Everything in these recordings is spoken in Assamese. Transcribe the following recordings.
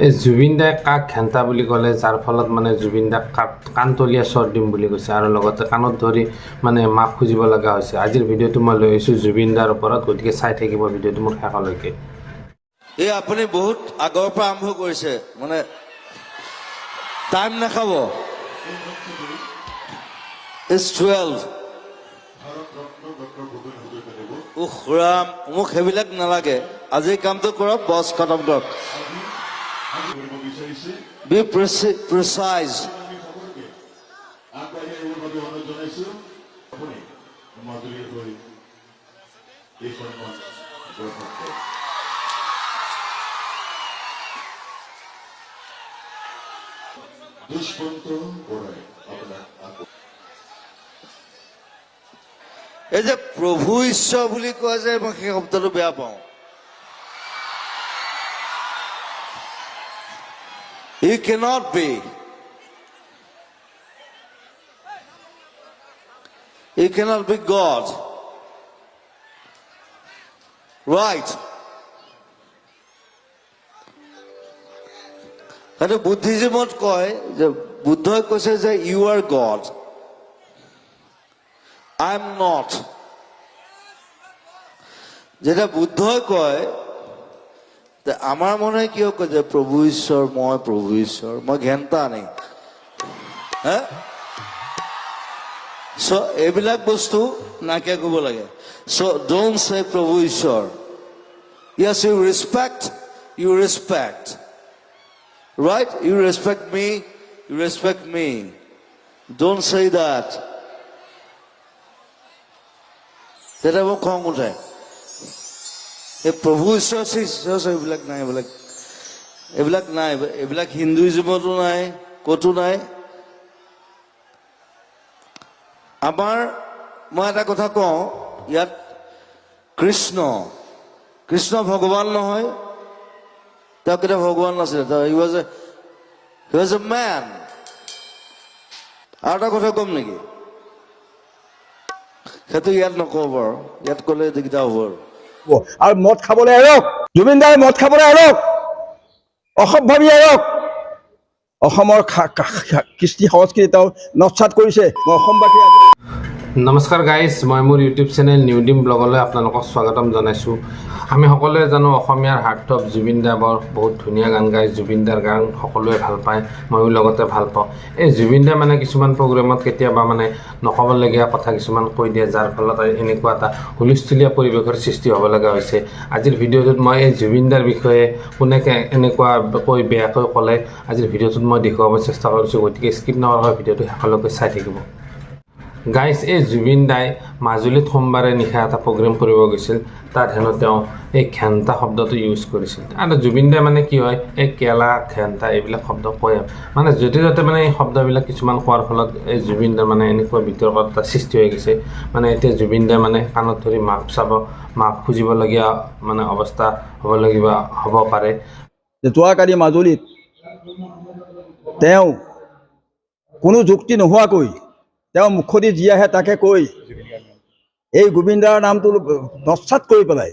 এই জুবিন দাই কাক ঘেণ্টা বুলি ক'লে যাৰ ফলত মানে জুবিন দাক কাণতলীয়া স্বৰ দিম বুলি কৈছে আৰু লগতে কাণত ধৰি মানে মাফ খুজিব লগা হৈছে। আজিৰ ভিডিঅ'টো মই লৈ আহিছোঁ জুবিন দাৰ ওপৰত, গতিকে চাই থাকিব ভিডিঅ'টো মোৰ শেষলৈকে। এই আপুনি বহুত আগৰ পৰা আৰম্ভ কৰিছে, মানে টাইম নাখাব। It's 12. ৰাম, মোক সেইবিলাক নালাগে, আজি কামটো কৰক, বছ খতম কৰক। Be precise. এই যে প্ৰভু ঈশ্বৰ বুলি কয় যে, মই সেই শব্দটো বেয়া পাওঁ। He cannot be. He cannot be God. Right. সেইটো বুদ্ধিজিমত কয় যে বুদ্ধই কৈছে যে you are God, I am not. যেটা বুদ্ধই কয় আমাৰ মনে কিয় কয় যে প্ৰভু ঈশ্বৰ, মই ঘেণ্টা নেই। চ' এইবিলাক বস্তু নাইকিয়া কৰিব লাগে। চ' ডোন্ট চে প্ৰভু ঈশ্বৰ। Yes, you respect. Right? You respect me. Don't say that. তেতিয়া মোক খং উঠে। এই প্ৰভু ঈশ্বৰ এইবিলাক নাই, এইবিলাক হিন্দুইজমতো নাই, ক'তো নাই। আমাৰ মই এটা কথা কওঁ, ইয়াত কৃষ্ণ ভগৱান নহয়, তেওঁ কেতিয়াও ভগৱান নাছিলে, he was a man. আৰু এটা কথা কম নেকি? সেইটো ইয়াত নকওঁ বাৰু, ইয়াত ক'লে দিগদাৰ হ'ব আৰু মদ খাবলৈ এৰক, জুবিন দাই মদ খাবলৈ এৰক, অসভ্যাবী এৰক। অসমৰ কৃষ্টি সংস্কৃতি তেওঁ নস্বাত কৰিছে। মই অসমবাসী নমস্কাৰ গাইজ, মই মোৰ ইউটিউব চেনেল নিউডিম ব্লগলৈ আপোনালোকক স্বাগতম জনাইছোঁ। আমি সকলোৱে জানো অসমীয়াৰ হাৰ্টথ্ৰব জুবিন দা বহুত ধুনীয়া গান গায়। জুবিন দাৰ গান সকলোৱে ভাল পায়, ময়ো লগতে ভাল পাওঁ। এই জুবিন দা মানে কিছুমান প্ৰগ্ৰেমত কেতিয়াবা মানে নক'বলগীয়া কথা কিছুমান কৈ দিয়ে, যাৰ ফলত এনেকুৱা এটা হুলস্থুলীয়া পৰিৱেশৰ সৃষ্টি হ'ব লগা হৈছে। আজিৰ ভিডিঅ'টোত মই এই জুবিন দাৰ বিষয়ে কোনে এনেকুৱা বেয়াকৈ ক'লে আজিৰ ভিডিঅ'টোত মই দেখুৱাব চেষ্টা কৰিছোঁ, গতিকে স্কিপ নকৰাকৈ ভিডিঅ'টো শেষলৈকে চাই থাকিব। গাইজ, এই জুবিন দাই মাজুলীত সোমবাৰে নিশা এটা প্ৰগ্ৰেম কৰিব গৈছিল, তাত হেনো তেওঁ এই ঘেণ্টা শব্দটো ইউজ কৰিছিল। আৰু জুবিন দাই মানে কি হয়, এই কেলা ঘেণ্টা এইবিলাক শব্দ কয়, মানে য'তে ত'তে মানে এই শব্দবিলাক কিছুমান কোৱাৰ ফলত এই জুবিন দাৰ মানে এনেকুৱা বিতৰ্কত এটা সৃষ্টি হৈ গৈছে। মানে এতিয়া জুবিন দাই মানে কাণত ধৰি মাফ খুজিবলগীয়া মানে অৱস্থা হ'ব পাৰে। যোৱাকালি মাজুলীত তেওঁ কোনো যুক্তি নোহোৱাকৈ তেওঁ মুখদি যি আহে তাকে কৈ এই গোবিন্দাৰ নামটো নস্বাত কৰি পেলাই,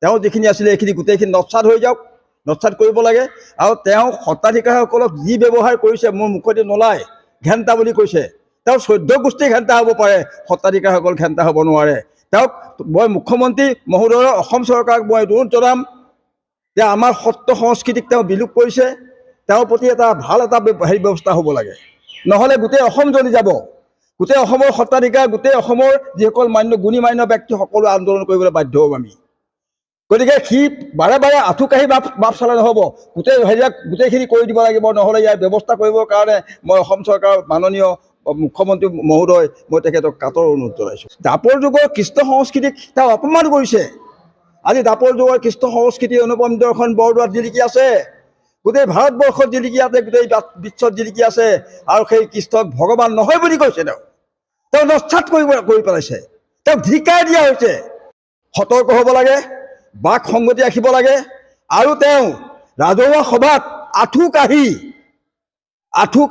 তেওঁ যিখিনি আছিলে এইখিনি গোটেইখিনি নস্বাত হৈ যাওক, নস্বাত কৰিব লাগে। আৰু তেওঁ সত্ৰাধিকাৰসকলক যি ব্যৱহাৰ কৰিছে মোৰ মুখদি নোলায়, ঘেণ্টা বুলি কৈছে। তেওঁ 14 গোষ্ঠী ঘেণ্টা হ'ব পাৰে, সত্ৰাধিকাৰসকল ঘেণ্টা হ'ব নোৱাৰে। তেওঁক মই মুখ্যমন্ত্ৰী মহোদয়ৰ অসম চৰকাৰক মই অনুৰোধ জনাম যে আমাৰ সত্ৰ সংস্কৃতিক তেওঁ বিলোপ কৰিছে, তেওঁৰ প্ৰতি এটা ভাল এটা ব্যৱস্থা হ'ব লাগে, নহ'লে গোটেই অসম জ্বলি যাব। গোটেই অসমৰ সত্ৰাধিকাৰ, গোটেই অসমৰ যিসকল গুণী মান্য ব্যক্তি সকলো আন্দোলন কৰিবলৈ বাধ্য হ'ম আমি। গতিকে সি বাৰে আঁঠু কাঢ়ি বাপ চালে নহ'ব, গোটেইখিনি কৰি দিব লাগিব, নহ'লে ইয়াৰ ব্যৱস্থা কৰিবৰ কাৰণে মই অসম চৰকাৰৰ মাননীয় মুখ্যমন্ত্ৰী মহোদয় মই তেখেতক কাতৰ অনুৰোধ জনাইছোঁ। দাপৰ যুগৰ কৃষ্ণ সংস্কৃতিক তেওঁ অপমান কৰিছে। আজি দাপৰ যুগৰ কৃষ্ণ সংস্কৃতি অনুপম দৰ্শন বৰদোৱাত জিলিকি আছে, গোটেই ভাৰতবৰ্ষত জিলিকি আছে, গোটেই বিশ্বত জিলিকি আছে। আৰু সেই কৃষ্ণক ভগৱান নহয় বুলি কৈছে, তেওঁ নস্বাত কৰি পেলাইছে, তেওঁক ধিক্কাৰ দিয়া হৈছে। সতৰ্ক হ'ব লাগে, বাক সংগতি ৰাখিব লাগে। আৰু তেওঁ ৰাজহুৱা সভাত আঁঠু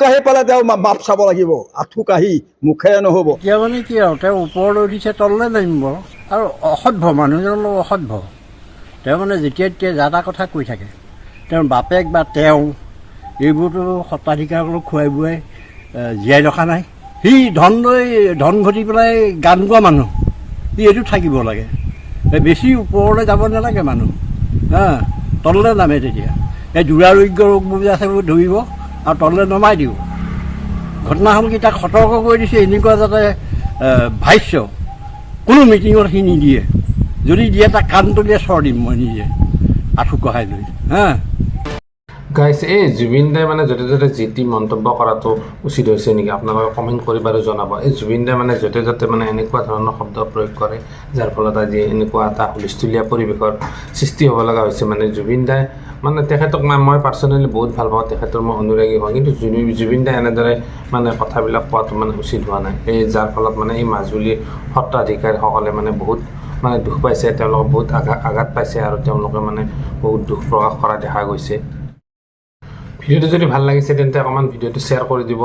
কাঢ়ি পেলাই তেওঁ মাপ চাব লাগিব, আঁঠু কাঢ়ি, মুখেৰে নহ'ব। এতিয়া মানে কি আৰু তেওঁ ওপৰলৈ উঠিছে, তললৈ নামিব। আৰু অসভ্য মানুহজনৰ লগত অসভ্য। তেওঁ মানে যেতিয়া তেতিয়া যা তা কথা কৈ থাকে। তেওঁৰ বাপেক বা তেওঁ এইবোৰতো সত্ৰাধিকাৰসকলক খুৱাই বুৱাই জীয়াই ৰখা নাই। সি ধন ঘটি পেলাই গান গোৱা মানুহ, সি এইটো থাকিব লাগে। বেছি ওপৰলৈ যাব নালাগে মানুহ, তললৈ নামে। তেতিয়া এই দুৰাৰোগ্য ৰোগবোৰ যে আছে এইবোৰ ধৰিব আৰু তললৈ নমাই দিব। ঘটনা হ'ল কি, তাক সতৰ্ক কৰি দিছে এনেকুৱা যাতে ভাষ্য কোনো মিটিঙত সি নিদিয়ে। যদি দিয়ে তাক কাণ তলিয়ে চৰ দিম মই নিজে আঁঠু কঢ়াই লৈ। গাইজ, এই জুবিন দাই মানে য'তে ত'তে যি টি মন্তব্য কৰাটো উচিত হৈছে নেকি? আপোনালোকে কমেণ্ট কৰি বাৰু জনাব। এই জুবিন দাই মানে য'তে ত'তে মানে এনেকুৱা ধৰণৰ শব্দ প্ৰয়োগ কৰে, যাৰ ফলত আজি এনেকুৱা এটা হুলস্থুলীয়া পৰিৱেশৰ সৃষ্টি হ'ব লগা হৈছে। মানে জুবিন দাই মানে তেখেতক মই পাৰ্চনেলি বহুত ভাল পাওঁ, তেখেতৰ মই অনুৰাগী হয়, কিন্তু জুবিন দাই এনেদৰে মানে কথাবিলাক কোৱাটো মানে উচিত হোৱা নাই। এই যাৰ ফলত মানে এই মাজুলীৰ সত্ৰাধিকাৰীসকলে মানে বহুত মানে দুখ পাইছে, তেওঁলোকে বহুত আঘাত পাইছে আৰু তেওঁলোকে মানে বহুত দুখ প্ৰকাশ কৰা দেখা গৈছে। ভিডিঅ'টো যদি ভাল লাগিছে তেন্তে অকণমান ভিডিঅ'টো শ্বেয়াৰ কৰি দিব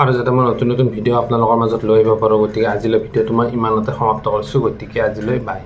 আৰু যাতে মই নতুন নতুন ভিডিঅ' আপোনালোকৰ মাজত লৈ আহিব পাৰোঁ। গতিকে আজিলৈ ভিডিঅ'টো মই ইমানতে সমাপ্ত কৰিছোঁ। গতিকে আজিলৈ বাই।